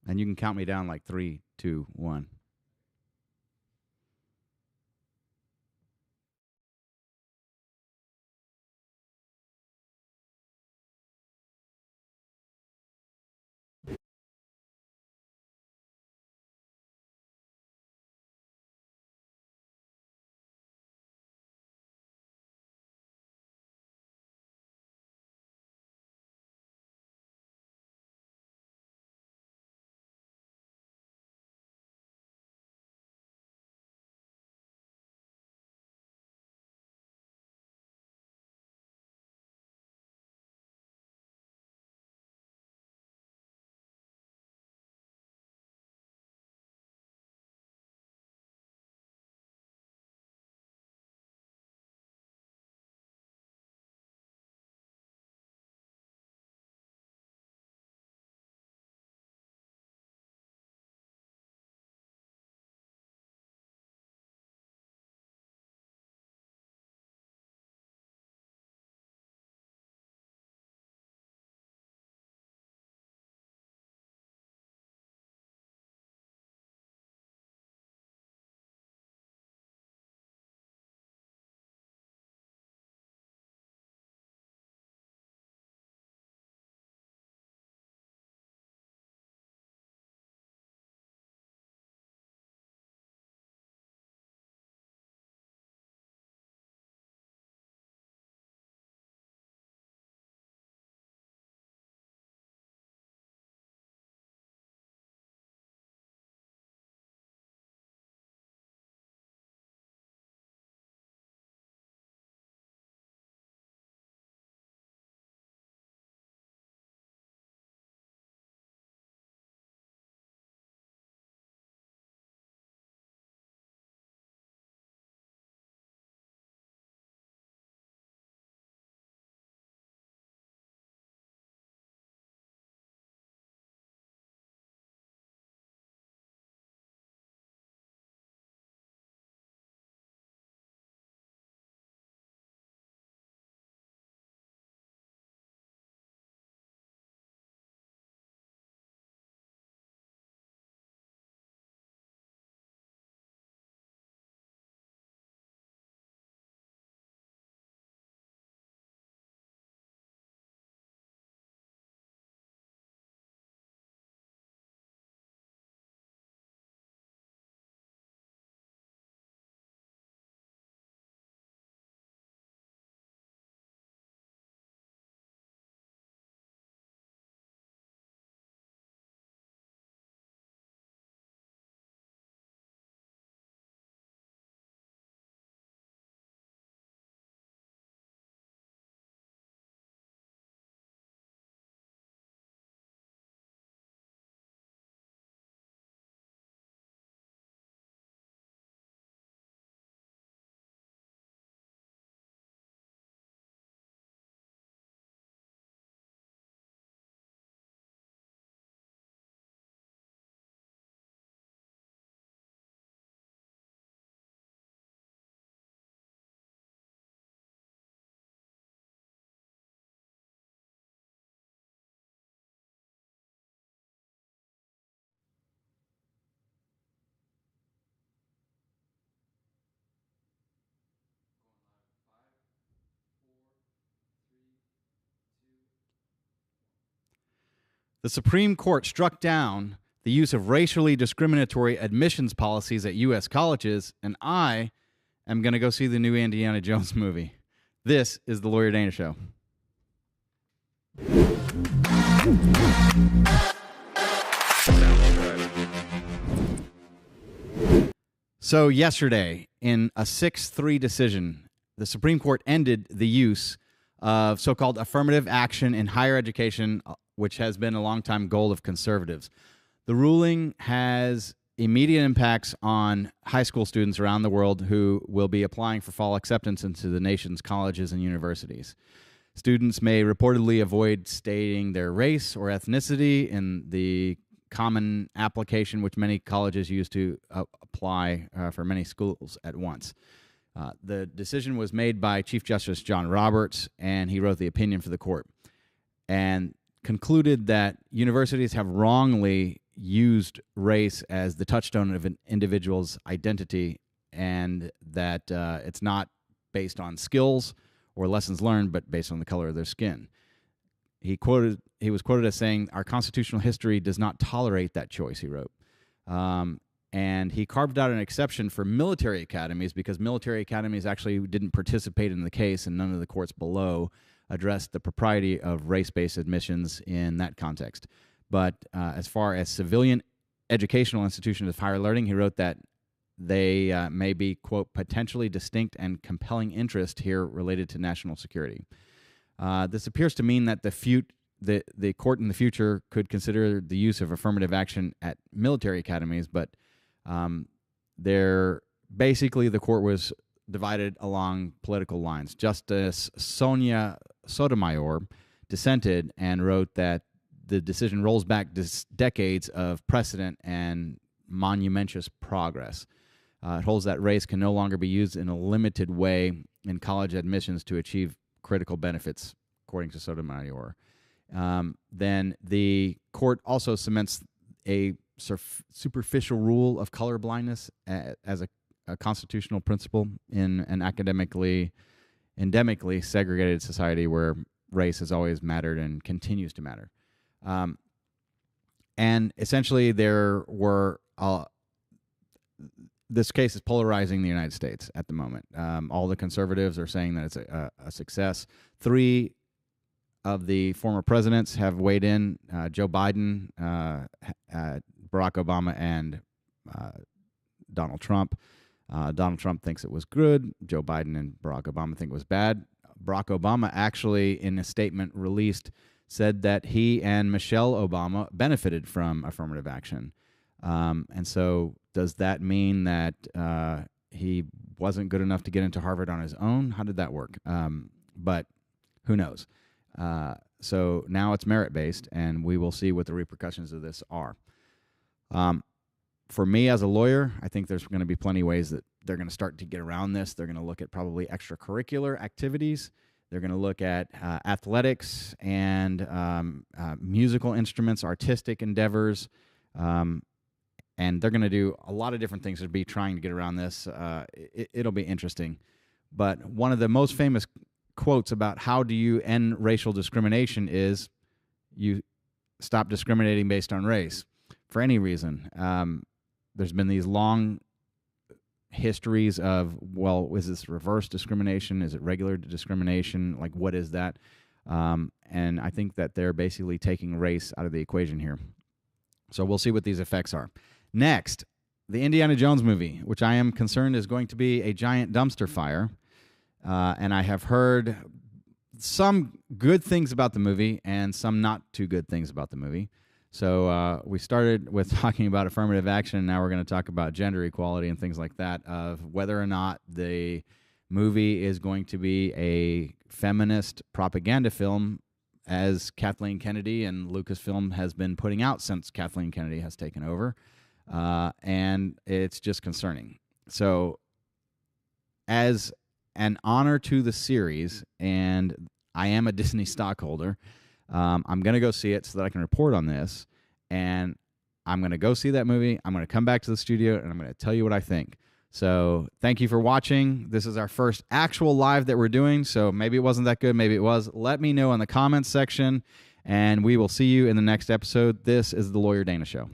And you can count me down like 3, 2, 1. The Supreme Court struck down the use of racially discriminatory admissions policies at U.S. colleges, and I am going to go see the new Indiana Jones movie. This is the Lawyer Dana Show. So yesterday, in a 6-3 decision, the Supreme Court ended the use of so-called affirmative action in higher education, which has been a long-time goal of conservatives. The ruling has immediate impacts on high school students around the world who will be applying for fall acceptance into the nation's colleges and universities. Students may reportedly avoid stating their race or ethnicity in the common application which many colleges use to apply for many schools at once. The decision was made by Chief Justice John Roberts, and he wrote the opinion for the court and concluded that universities have wrongly used race as the touchstone of an individual's identity, and that it's not based on skills or lessons learned, but based on the color of their skin. He was quoted as saying, "Our constitutional history does not tolerate that choice," he wrote. And he carved out an exception for military academies because military academies actually didn't participate in the case, and none of the courts below addressed the propriety of race-based admissions in that context. But as far as civilian educational institutions of higher learning, he wrote that they may be, quote, potentially distinct and compelling interest here related to national security. This appears to mean that the court in the future could consider the use of affirmative action at military academies, but basically the court was divided along political lines. Justice Sonia Sotomayor dissented and wrote that the decision rolls back decades of precedent and monumentous progress. It holds that race can no longer be used in a limited way in college admissions to achieve critical benefits, according to Sotomayor. Then the court also cements a superficial rule of color blindness as a constitutional principle in an endemically segregated society where race has always mattered and continues to matter. And essentially, this case is polarizing the United States at the moment. All the conservatives are saying that it's a success. 3 of the former presidents have weighed in: Joe Biden, Barack Obama, and Donald Trump. Donald Trump thinks it was good. Joe Biden and Barack Obama think it was bad. Barack Obama actually, in a statement released, said that he and Michelle Obama benefited from affirmative action. And so does that mean that he wasn't good enough to get into Harvard on his own? How did that work? But who knows? So now it's merit-based, and we will see what the repercussions of this are. For me as a lawyer, I think there's going to be plenty of ways that they're going to start to get around this. They're going to look at probably extracurricular activities. They're going to look at athletics and musical instruments, artistic endeavors, and they're going to do a lot of different things to be trying to get around this. It'll be interesting. But one of the most famous quotes about how do you end racial discrimination is you stop discriminating based on race for any reason. There's been these long histories of, well, is this reverse discrimination? Is it regular discrimination? Like, what is that? And I think that they're basically taking race out of the equation here. So we'll see what these effects are. Next, the Indiana Jones movie, which I am concerned is going to be a giant dumpster fire. And I have heard some good things about the movie and some not too good things about the movie. So we started with talking about affirmative action, and now we're going to talk about gender equality and things like that, of whether or not the movie is going to be a feminist propaganda film, as Kathleen Kennedy and Lucasfilm has been putting out since Kathleen Kennedy has taken over. And it's just concerning. So as an honor to the series, and I am a Disney stockholder, I'm going to go see it so that I can report on this, and I'm going to go see that movie. I'm going to come back to the studio, and I'm going to tell you what I think. So thank you for watching. This is our first actual live that we're doing, so maybe it wasn't that good, maybe it was. Let me know in the comments section, and we will see you in the next episode. This is The Lawyer Dana Show.